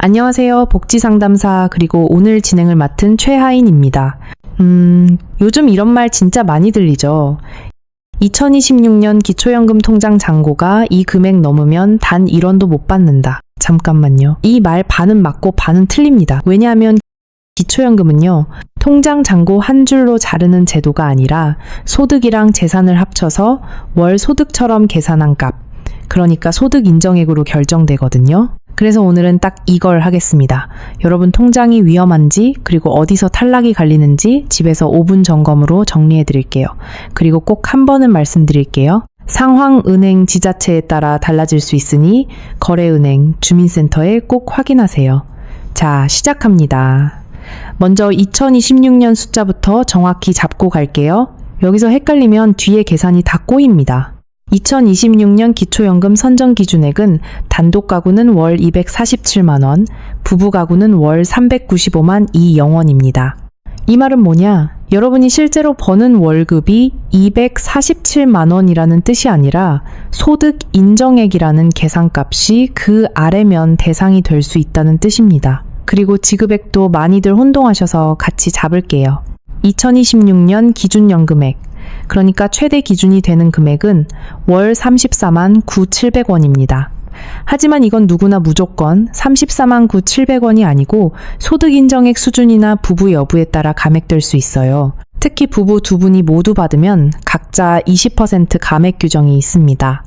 안녕하세요. 복지상담사 그리고 오늘 진행을 맡은 최하인입니다. 요즘 이런 말 진짜 많이 들리죠. 2026년 기초연금 통장 잔고가 이 금액 넘으면 단 1원도 못 받는다. 잠깐만요. 이 말 반은 맞고 반은 틀립니다. 왜냐하면 기초연금은요, 통장 잔고 한 줄로 자르는 제도가 아니라 소득이랑 재산을 합쳐서 월 소득처럼 계산한 값, 그러니까 소득 인정액으로 결정되거든요. 그래서 오늘은 딱 이걸 하겠습니다. 여러분 통장이 위험한지 그리고 어디서 탈락이 갈리는지 집에서 5분 점검으로 정리해 드릴게요. 그리고 꼭 한 번은 말씀드릴게요. 상황, 은행, 지자체에 따라 달라질 수 있으니 거래은행, 주민센터에 꼭 확인하세요. 자, 시작합니다. 먼저 2026년 숫자부터 정확히 잡고 갈게요. 여기서 헷갈리면 뒤에 계산이 다 꼬입니다. 2026년 기초연금 선정 기준액은 단독 가구는 월 247만 원, 부부 가구는 월 395만 2영원입니다. 이 말은 뭐냐? 여러분이 실제로 버는 월급이 247만 원이라는 뜻이 아니라 소득 인정액이라는 계산값이 그 아래면 대상이 될 수 있다는 뜻입니다. 그리고 지급액도 많이들 혼동하셔서 같이 잡을게요. 2026년 기준연금액, 그러니까 최대 기준이 되는 금액은 월 34만 9,700원입니다. 하지만 이건 누구나 무조건 34만 9,700원이 아니고 소득 인정액 수준이나 부부 여부에 따라 감액될 수 있어요. 특히 부부 두 분이 모두 받으면 각자 20% 감액 규정이 있습니다.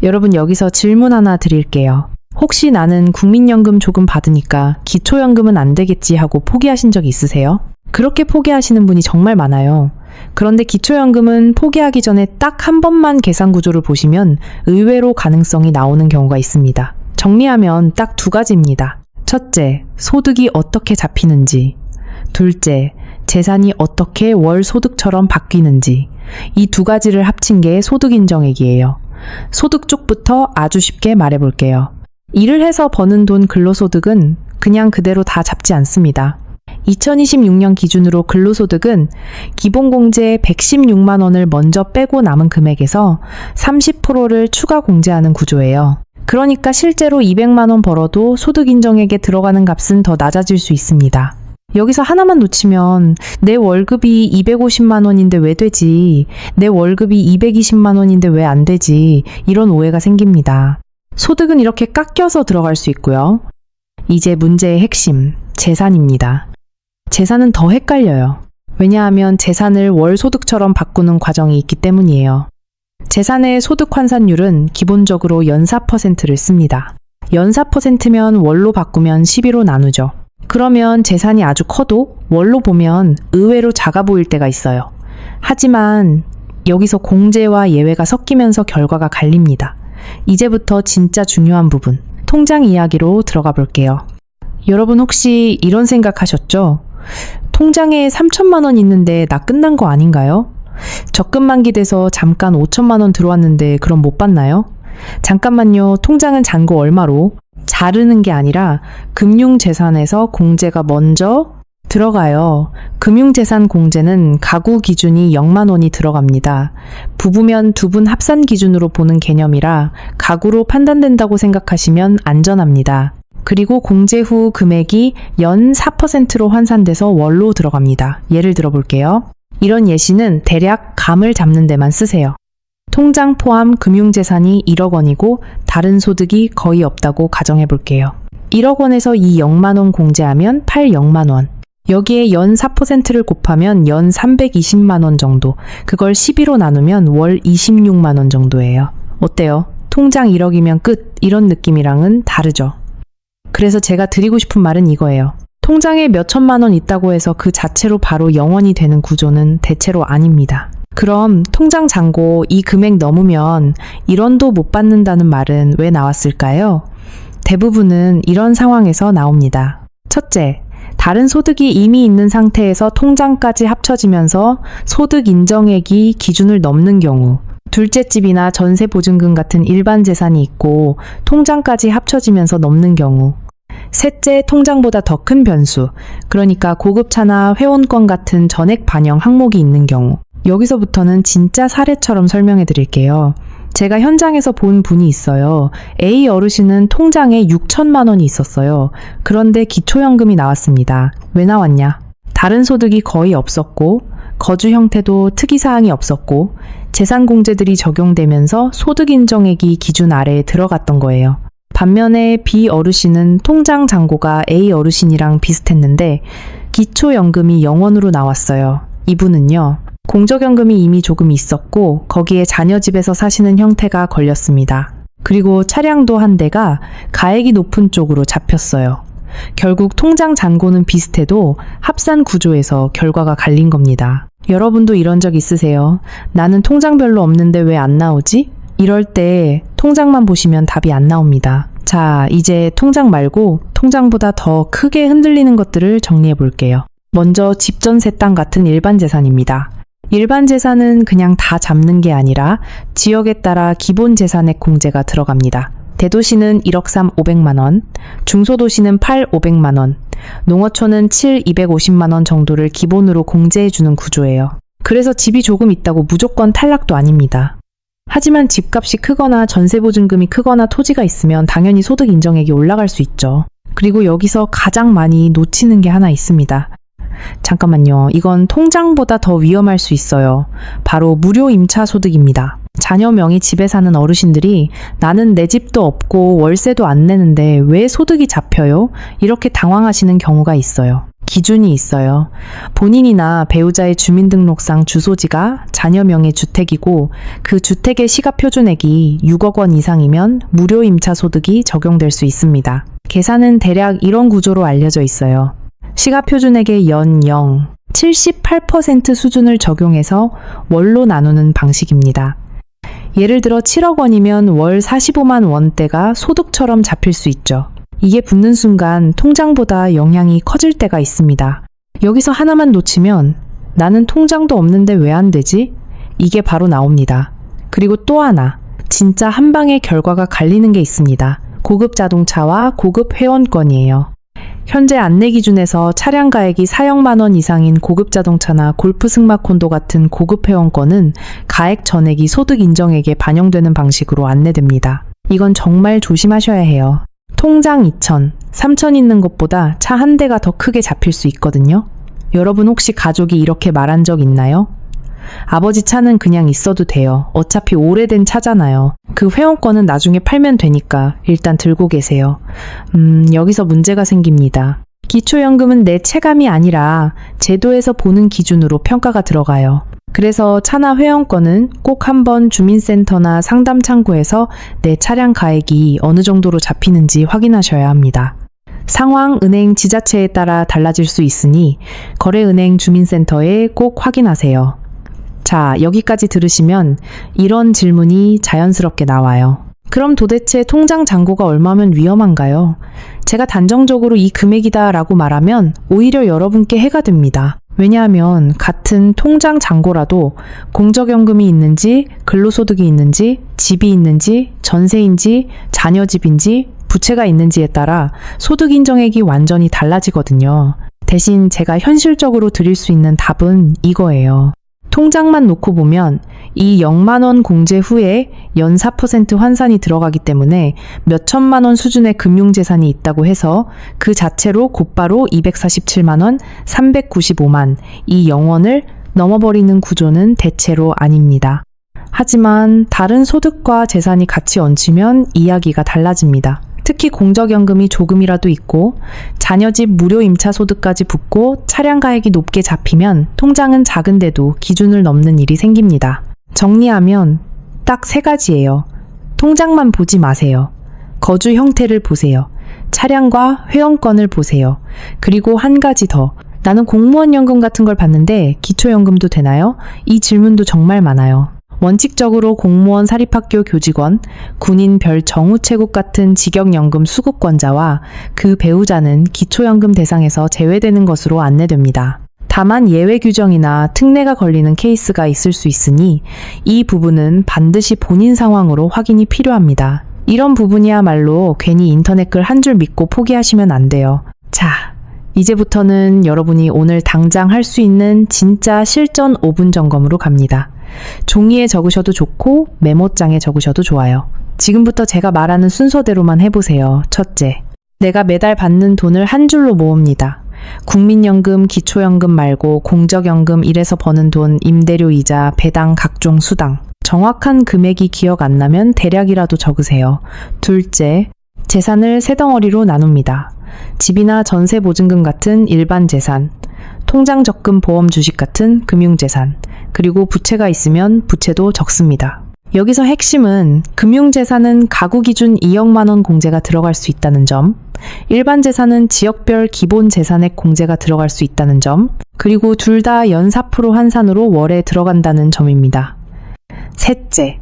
여러분 여기서 질문 하나 드릴게요. 혹시 나는 국민연금 조금 받으니까 기초연금은 안 되겠지 하고 포기하신 적 있으세요? 그렇게 포기하시는 분이 정말 많아요. 그런데 기초연금은 포기하기 전에 딱 한 번만 계산 구조를 보시면 의외로 가능성이 나오는 경우가 있습니다. 정리하면 딱 두 가지입니다. 첫째, 소득이 어떻게 잡히는지. 둘째, 재산이 어떻게 월 소득처럼 바뀌는지. 이 두 가지를 합친 게 소득 인정액이에요. 소득 쪽부터 아주 쉽게 말해볼게요. 일을 해서 버는 돈 근로소득은 그냥 그대로 다 잡지 않습니다. 2026년 기준으로 근로소득은 기본공제 116만 원을 먼저 빼고 남은 금액에서 30%를 추가 공제하는 구조예요. 그러니까 실제로 200만 원 벌어도 소득 인정액에 들어가는 값은 더 낮아질 수 있습니다. 여기서 하나만 놓치면 내 월급이 250만 원인데 왜 되지? 내 월급이 220만 원인데 왜 안 되지? 이런 오해가 생깁니다. 소득은 이렇게 깎여서 들어갈 수 있고요. 이제 문제의 핵심, 재산입니다. 재산은 더 헷갈려요. 왜냐하면 재산을 월 소득처럼 바꾸는 과정이 있기 때문이에요. 재산의 소득 환산율은 기본적으로 연 4%를 씁니다. 연 4%면 월로 바꾸면 12로 나누죠. 그러면 재산이 아주 커도 월로 보면 의외로 작아 보일 때가 있어요. 하지만 여기서 공제와 예외가 섞이면서 결과가 갈립니다. 이제부터 진짜 중요한 부분, 통장 이야기로 들어가 볼게요. 여러분 혹시 이런 생각하셨죠? 통장에 3천만 원 있는데 나 끝난 거 아닌가요? 적금 만기돼서 잠깐 5천만 원 들어왔는데 그럼 못 받나요? 잠깐만요. 통장은 잔고 얼마로? 자르는 게 아니라 금융재산에서 공제가 먼저 들어가요. 금융재산 공제는 가구 기준이 0만 원이 들어갑니다. 부부면 두 분 합산 기준으로 보는 개념이라 가구로 판단된다고 생각하시면 안전합니다. 그리고 공제 후 금액이 연 4%로 환산돼서 월로 들어갑니다. 예를 들어 볼게요. 이런 예시는 대략 감을 잡는 데만 쓰세요. 통장 포함 금융재산이 1억 원이고 다른 소득이 거의 없다고 가정해 볼게요. 1억 원에서 이 0만 원 공제하면 8영만 원. 여기에 연 4%를 곱하면 연 320만 원 정도. 그걸 12로 나누면 월 26만 원 정도예요. 어때요? 통장 1억이면 끝. 이런 느낌이랑은 다르죠. 그래서 제가 드리고 싶은 말은 이거예요. 통장에 몇 천만 원 있다고 해서 그 자체로 바로 0원이 되는 구조는 대체로 아닙니다. 그럼 통장 잔고 이 금액 넘으면 1원도 못 받는다는 말은 왜 나왔을까요? 대부분은 이런 상황에서 나옵니다. 첫째, 다른 소득이 이미 있는 상태에서 통장까지 합쳐지면서 소득 인정액이 기준을 넘는 경우, 둘째 집이나 전세 보증금 같은 일반 재산이 있고 통장까지 합쳐지면서 넘는 경우, 셋째, 통장보다 더 큰 변수, 그러니까 고급차나 회원권 같은 전액 반영 항목이 있는 경우. 여기서부터는 진짜 사례처럼 설명해 드릴게요. 제가 현장에서 본 분이 있어요. A 어르신은 통장에 6천만 원이 있었어요. 그런데 기초연금이 나왔습니다. 왜 나왔냐? 다른 소득이 거의 없었고, 거주 형태도 특이사항이 없었고, 재산공제들이 적용되면서 소득인정액이 기준 아래에 들어갔던 거예요. 반면에 B 어르신은 통장 잔고가 A 어르신이랑 비슷했는데 기초연금이 0원으로 나왔어요. 이분은요, 공적연금이 이미 조금 있었고 거기에 자녀 집에서 사시는 형태가 걸렸습니다. 그리고 차량도 한 대가 가액이 높은 쪽으로 잡혔어요. 결국 통장 잔고는 비슷해도 합산 구조에서 결과가 갈린 겁니다. 여러분도 이런 적 있으세요? 나는 통장 별로 없는데 왜 안 나오지? 이럴 때 통장만 보시면 답이 안 나옵니다. 자, 이제 통장 말고 통장보다 더 크게 흔들리는 것들을 정리해 볼게요. 먼저 집, 전세, 땅 같은 일반 재산입니다. 일반 재산은 그냥 다 잡는 게 아니라 지역에 따라 기본 재산액 공제가 들어갑니다. 대도시는 1억 3 500만 원, 중소도시는 8 500만 원, 농어촌은 7 250만 원 정도를 기본으로 공제해주는 구조예요. 그래서 집이 조금 있다고 무조건 탈락도 아닙니다. 하지만 집값이 크거나 전세보증금이 크거나 토지가 있으면 당연히 소득 인정액이 올라갈 수 있죠. 그리고 여기서 가장 많이 놓치는 게 하나 있습니다. 잠깐만요. 이건 통장보다 더 위험할 수 있어요. 바로 무료 임차 소득입니다. 자녀 명의 집에 사는 어르신들이 나는 내 집도 없고 월세도 안 내는데 왜 소득이 잡혀요? 이렇게 당황하시는 경우가 있어요. 기준이 있어요. 본인이나 배우자의 주민등록상 주소지가 자녀 명의 주택이고 그 주택의 시가표준액이 6억 원 이상이면 무료 임차 소득이 적용될 수 있습니다. 계산은 대략 이런 구조로 알려져 있어요. 시가표준액의 연 0, 78% 수준을 적용해서 월로 나누는 방식입니다. 예를 들어 7억 원이면 월 45만 원대가 소득처럼 잡힐 수 있죠. 이게 붙는 순간 통장보다 영향이 커질 때가 있습니다. 여기서 하나만 놓치면 나는 통장도 없는데 왜 안 되지? 이게 바로 나옵니다. 그리고 또 하나, 진짜 한 방에 결과가 갈리는 게 있습니다. 고급 자동차와 고급 회원권이에요. 현재 안내 기준에서 차량 가액이 4억만 원 이상인 고급 자동차나 골프 승마 콘도 같은 고급 회원권은 가액 전액이 소득 인정액에 반영되는 방식으로 안내됩니다. 이건 정말 조심하셔야 해요. 통장 2천, 3천 있는 것보다 차 한 대가 더 크게 잡힐 수 있거든요. 여러분 혹시 가족이 이렇게 말한 적 있나요? 아버지 차는 그냥 있어도 돼요. 어차피 오래된 차잖아요. 그 회원권은 나중에 팔면 되니까 일단 들고 계세요. 여기서 문제가 생깁니다. 기초연금은 내 체감이 아니라 제도에서 보는 기준으로 평가가 들어가요. 그래서 차나 회원권은 꼭 한번 주민센터나 상담창구에서 내 차량 가액이 어느 정도로 잡히는지 확인하셔야 합니다. 상황, 은행, 지자체에 따라 달라질 수 있으니 거래은행 주민센터에 꼭 확인하세요. 자, 여기까지 들으시면 이런 질문이 자연스럽게 나와요. 그럼 도대체 통장 잔고가 얼마면 위험한가요? 제가 단정적으로 이 금액이다 라고 말하면 오히려 여러분께 해가 됩니다. 왜냐하면 같은 통장 잔고라도 공적연금이 있는지, 근로소득이 있는지, 집이 있는지, 전세인지, 자녀집인지, 부채가 있는지에 따라 소득 인정액이 완전히 달라지거든요. 대신 제가 현실적으로 드릴 수 있는 답은 이거예요. 통장만 놓고 보면 이 0만 원 공제 후에 연 4% 환산이 들어가기 때문에 몇 천만 원 수준의 금융재산이 있다고 해서 그 자체로 곧바로 247만 원, 395만, 이 0원을 넘어버리는 구조는 대체로 아닙니다. 하지만 다른 소득과 재산이 같이 얹히면 이야기가 달라집니다. 특히 공적연금이 조금이라도 있고 자녀집 무료 임차 소득까지 붙고 차량 가액이 높게 잡히면 통장은 작은데도 기준을 넘는 일이 생깁니다. 정리하면 딱 3가지예요. 통장만 보지 마세요. 거주 형태를 보세요. 차량과 회원권을 보세요. 그리고 한 가지 더. 나는 공무원 연금 같은 걸 받는데 기초연금도 되나요? 이 질문도 정말 많아요. 원칙적으로 공무원 사립학교 교직원, 군인 별 정우체국 같은 직역연금 수급권자와 그 배우자는 기초연금 대상에서 제외되는 것으로 안내됩니다. 다만 예외 규정이나 특례가 걸리는 케이스가 있을 수 있으니 이 부분은 반드시 본인 상황으로 확인이 필요합니다. 이런 부분이야말로 괜히 인터넷 글 한 줄 믿고 포기하시면 안 돼요. 자, 이제부터는 여러분이 오늘 당장 할 수 있는 진짜 실전 5분 점검으로 갑니다. 종이에 적으셔도 좋고 메모장에 적으셔도 좋아요. 지금부터 제가 말하는 순서대로만 해보세요. 첫째, 내가 매달 받는 돈을 한 줄로 모읍니다. 국민연금, 기초연금 말고 공적연금 일에서 버는 돈, 임대료 이자, 배당, 각종 수당. 정확한 금액이 기억 안 나면 대략이라도 적으세요. 둘째, 재산을 세 덩어리로 나눕니다. 집이나 전세 보증금 같은 일반 재산, 통장 적금 보험 주식 같은 금융재산, 그리고 부채가 있으면 부채도 적습니다. 여기서 핵심은 금융재산은 가구 기준 2억만 원 공제가 들어갈 수 있다는 점, 일반 재산은 지역별 기본 재산액 공제가 들어갈 수 있다는 점, 그리고 둘 다 연 4% 환산으로 월에 들어간다는 점입니다. 셋째,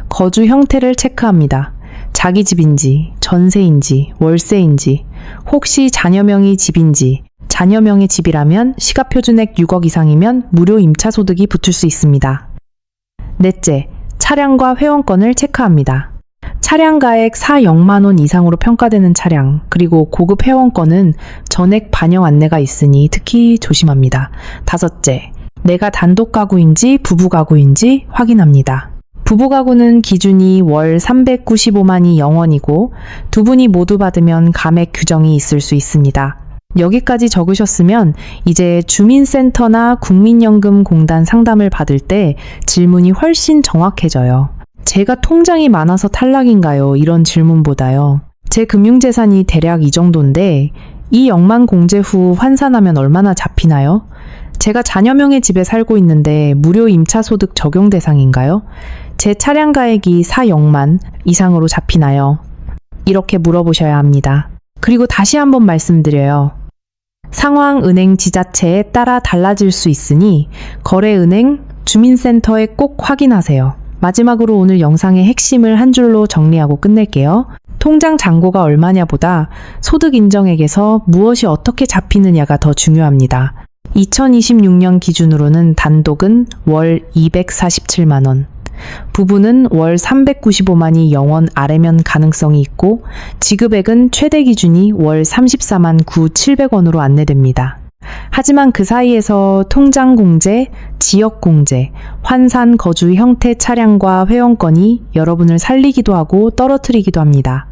거주 형태를 체크합니다. 자기 집인지, 전세인지, 월세인지, 혹시 자녀명의 집인지, 자녀명의 집이라면 시가표준액 6억 이상이면 무료 임차소득이 붙을 수 있습니다. 넷째, 차량과 회원권을 체크합니다. 차량가액 4억만 원 이상으로 평가되는 차량, 그리고 고급 회원권은 전액 반영 안내가 있으니 특히 조심합니다. 다섯째, 내가 단독 가구인지 부부 가구인지 확인합니다. 부부 가구는 기준이 월 395만이 0원이고 두 분이 모두 받으면 감액 규정이 있을 수 있습니다. 여기까지 적으셨으면 이제 주민센터나 국민연금공단 상담을 받을 때 질문이 훨씬 정확해져요. 제가 통장이 많아서 탈락인가요? 이런 질문보다요. 제 금융재산이 대략 이 정도인데 이 0만 공제 후 환산하면 얼마나 잡히나요? 제가 자녀명의 집에 살고 있는데 무료 임차소득 적용 대상인가요? 제 차량 가액이 4억만 이상으로 잡히나요? 이렇게 물어보셔야 합니다. 그리고 다시 한번 말씀드려요. 상황, 은행, 지자체에 따라 달라질 수 있으니 거래은행, 주민센터에 꼭 확인하세요. 마지막으로 오늘 영상의 핵심을 한 줄로 정리하고 끝낼게요. 통장 잔고가 얼마냐보다 소득 인정액에서 무엇이 어떻게 잡히느냐가 더 중요합니다. 2026년 기준으로는 단독은 월 247만 원, 부부는 월 395만이 0원 아래면 가능성이 있고 지급액은 최대 기준이 월 34만 9,700원으로 안내됩니다. 하지만 그 사이에서 통장 공제, 지역 공제, 환산 거주 형태 차량과 회원권이 여러분을 살리기도 하고 떨어뜨리기도 합니다.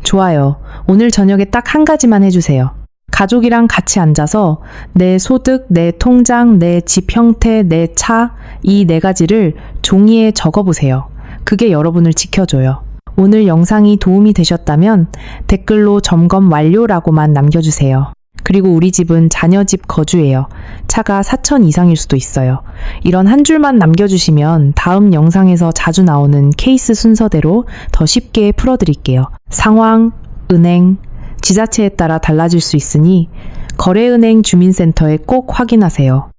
좋아요. 오늘 저녁에 딱 한 가지만 해주세요. 가족이랑 같이 앉아서 내 소득, 내 통장, 내 집 형태, 내 차, 이 네 가지를 종이에 적어보세요. 그게 여러분을 지켜줘요. 오늘 영상이 도움이 되셨다면 댓글로 점검 완료라고만 남겨주세요. 그리고 우리 집은 자녀집 거주예요. 차가 4천 이상일 수도 있어요. 이런 한 줄만 남겨주시면 다음 영상에서 자주 나오는 케이스 순서대로 더 쉽게 풀어드릴게요. 상황, 은행, 지자체에 따라 달라질 수 있으니 거래은행 주민센터에 꼭 확인하세요.